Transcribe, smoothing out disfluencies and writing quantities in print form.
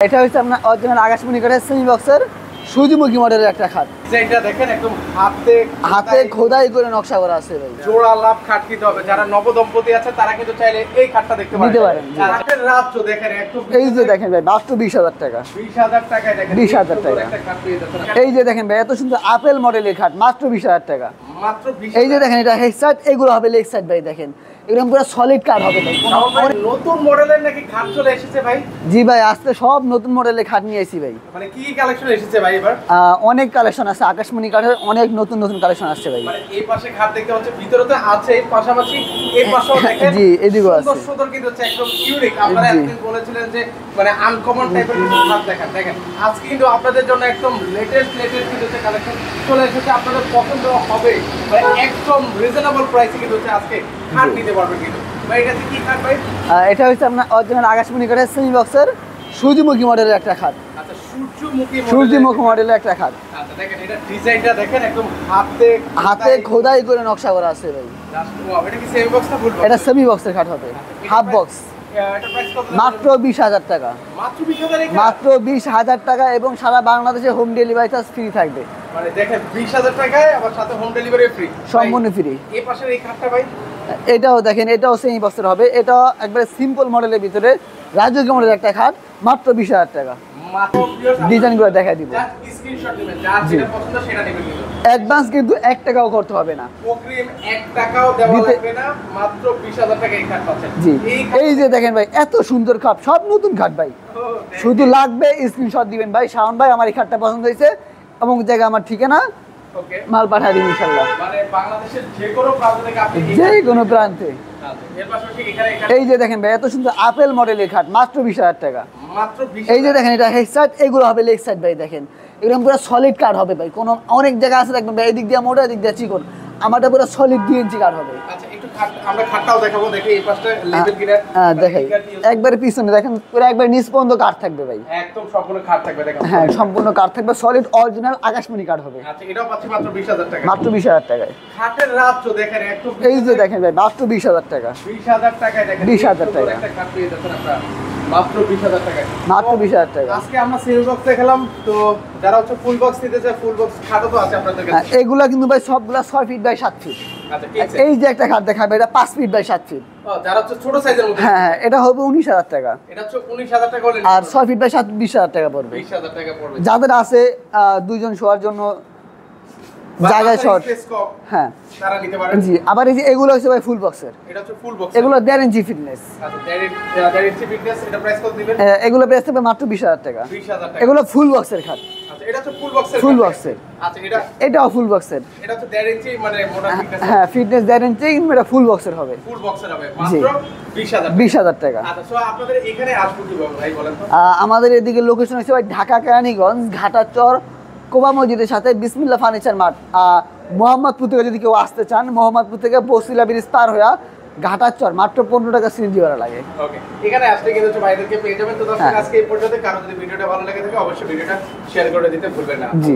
এটা হচ্ছে আপনার অরিজিনাল আকাশমণি কাঠের সেমি বক্সের সূর্যমুখী মডেলের একটা খাট। যেটা দেখেন একদম হাতে খোদাই করে নকশা করা আছে ভাই। জোড়া লাভ খাট কিনতে হবে, যারা নবদম্পতি আছে তারা কিন্তু চাইলে এই খাটটা দেখতে পারেন। খাটের রাত তো দেখেন একটু, এই যে দেখেন ভাই মাত্র 20,000 টাকা। 20,000 টাকায় দেখেন 20,000 টাকা একটা খাট পেয়ে যাচ্ছেন। এই যে দেখেন ভাই এত সুন্দর আপেল মডেলের খাট মাত্র 20,000 টাকা। মাত্র 20,000। এই যে দেখেন এটা হেড সাইড, এগুলো হবে লেগ সাইড ভাই। দেখেন এরকম পুরো সলিড কাঠ হবে ভাই। নতুন মডেলের নাকি খাট চলে এসেছে ভাই? জি ভাই আজকে সব নতুন মডেলের খাট নিয়ে এসেছি ভাই। মানে কি কালেকশন এসেছে ভাই এবার? অনেক কালেকশন আছে, আকাশমণি কাঠের অনেক নতুন নতুন কালেকশন আসছে ভাই। মানে এই পাশে খাট দেখতে পাচ্ছেন, ভিতরে তো আছে, পাশাপাশি এই পাশেও দেখেন। জি এদিকেও আছে। সুন্দর সুন্দর কিন্তু হচ্ছে একদম ইউনিক। আপনারা একদিন বলেছিলেন যে মানে আনকমন টাইপের কিছু খাট দেখেন। দেখেন আজকে কিন্তু আপনাদের জন্য একদম লেটেস্ট কিন্তু হচ্ছে কালেকশন চলে এসেছে। আপনাদের পছন্দ হবে, মানে একদম রিজনেবল প্রাইসে কিন্তু হচ্ছে আজকে খাট নিতে পারবেন। কিন্তু ভাই এটা কি খাট ভাই? এটা হচ্ছে আপনার অরিজিনাল আকাশমণি কাঠের সেমি বক্সের সূর্যমুখী মডেলের একটা খাট। আচ্ছা সূর্যমুখী মডেলের একটা খাট। আচ্ছা দেখেন এটা ডিজাইনটা দেখেন একদম হাতে খোদাই করে নকশা করা আছে ভাই। এটা কি সেমি বক্স না ফুল বক্স? এটা সেমি বক্সের খাট হবে, হাফ বক্স। এটা প্রাইস কত? মাত্র 20,000 টাকা। মাত্র 20,000 এই খাট? মাত্র 20,000 টাকা এবং সারা বাংলাদেশে হোম ডেলিভারি চার্জ ফ্রি থাকবে। মানে দেখেন 20,000 টাকায় আবার সাথে হোম ডেলিভারি ফ্রি, সম্পূর্ণ ফ্রি। এই পাশের এই খাটটা ভাই এটাও দেখেন, এটাও সেমি বক্সের হবে। এটা একবারে সিম্পল মডেলের ভিতরে রাজকীয় মডেলের একটা খাট, মাত্র 20,000 টাকা। মাত্র ডিজাইনগুলো দেখাই দিব। জাস্ট স্ক্রিনশট নেবেন, যার যেটা পছন্দ সেটা নেবেন। কিন্তু অ্যাডভান্স কিন্তু 1 টাকাও করতে হবে না, অগ্রিম 1 টাকাও দেওয়া লাগবে না। মাত্র 20,000 টাকায় এই খাট পাচ্ছেন। জি এই যে দেখেন ভাই এত সুন্দর খাট, সব নতুন খাট ভাই। শুধু লাগবে স্ক্রিনশট দিবেন ভাই, শাওন ভাই আমার এই খাটটা পছন্দ হয়েছে এবং জায়গা আমার ঠিকানা, ওকে মাল পাঠিয়ে দিন ইনশাআল্লাহ। মানে বাংলাদেশের যে কোনো প্রান্ত থেকে আপনি যে কোনো প্রান্তে। এর পাশে ঠিক এখানে এই যে দেখেন ভাই এত সুন্দর আপেল মডেলের খাট, মাত্র 20,000 টাকা। মাত্র 20,000। এই যে দেখেন এটা হেড সাইড, এগুলো হবে লেগ সাইড ভাই। দেখেন এরকম পুরো সলিড কাঠ হবে ভাই। কোনো অনেক জায়গা আছে দেখবেন ভাই এদিক দিয়ে মোটা, এদিক দিয়ে চিকন, আমারটা পুরো সলিড 2 ইঞ্চি কাঠ হবে। আচ্ছা একটু খাট আমরা খাটটাও দেখাবো, দেখি এই পাশটা লেভেল কিনা। হ্যাঁ দেখাই, একবারে পিছনে দেখেন পুরো একবার নিচ পর্যন্ত কাঠ থাকবে ভাই। একদম সম্পূর্ণ খাট থাকবে দেখেন। হ্যাঁ সম্পূর্ণ কাঠ থাকবে, সলিড অরিজিনাল আকাশমণি কাঠ হবে। আচ্ছা এটাও পাচ্ছি মাত্র 20,000 টাকা। মাত্র 20,000 টাকায়। খাটের রাত তো দেখেন একটু, এই যে দেখেন ভাই মাত্র 20,000 টাকা। 20,000 টাকায় দেখেন 20,000 টাকা একটা খাট পেয়ে যাচ্ছেন আপনারা মাত্র 20,000 টাকায়। মাত্র 20,000 টাকা। আজকে আমরা সেল বক্স দেখালাম, তো যারা হচ্ছে ফুল বক্স নিতে চায় ফুল বক্স খাটও তো আছে আপনাদের কাছে। এগুলা কিন্তু ভাই সবগুলা 6 ফিট বাই 7 ফিট। আচ্ছা ঠিক আছে। এই যে একটা খাট দেখাবে এটা 5 ফিট বাই 7 ফিট। যারা হচ্ছে ছোট সাইজের মধ্যে, হ্যাঁ এটা হবে 19,000 টাকা। এটা হচ্ছে 19,000 টাকা হলে, আর 6 ফিট বাই 7 20,000 টাকা পড়বে। 20,000 টাকা পড়বে। যাদের আছে দুইজন শোয়ার জন্য জায়গায় শর্ট, হ্যাঁ তারা নিতে পারেন। জি আবার এই যে এগুলো হচ্ছে ভাই ফুল বক্সের। এটা হচ্ছে ফুল বক্স, এগুলো 1.5 ইঞ্চি ফিটনেস। আচ্ছা ডাইরেক্ট ফিটনেস, এটা প্রাইস কত দিবেন? এগুলো প্রাইস থাকবে মাত্র 20,000 টাকা। 20,000 টাকা। এগুলো ফুল বক্সের খাট। আচ্ছা এটা হচ্ছে ফুল বক্সের। ফুল বক্সের। আচ্ছা এটাও ফুল বক্সের। এটা হচ্ছে 1.5 ইঞ্চি মানে মোটা ফিটনেস। হ্যাঁ ফিটনেস 1.5 ইঞ্চি, এটা ফুল বক্সের হবে। ফুল বক্সের হবে মাত্র 20,000 টাকা। 20,000 টাকা। আচ্ছা সো আপনাদের এখানে আসবো কিভাবে ভাই বলেন তো? আমাদের এদিকে লোকেশন হচ্ছে ভাই ঢাকা কেরানীগঞ্জ ঘাটাচর কোবা মসজিদের সাথে বিসমিল্লাহ ফার্নিচার মার্ট। মোহাম্মদপুর থেকে যদি কেউ আসতে চান, মোহাম্মদপুর থেকে বসিলা ব্রিজ পার হয়ে ঘাটাচর মাত্র 15 টাকা সিএনজি ভাড়া লাগে। ওকে এখানে আসলে কিন্তু ভাইদেরকে পেয়ে যাবেন। তো দর্শক আজকে এই পর্যন্ত, কারণ যদি ভিডিওটা ভালো লাগে থাকে অবশ্যই ভিডিওটা শেয়ার করে দিতে ভুলবেন না। জি।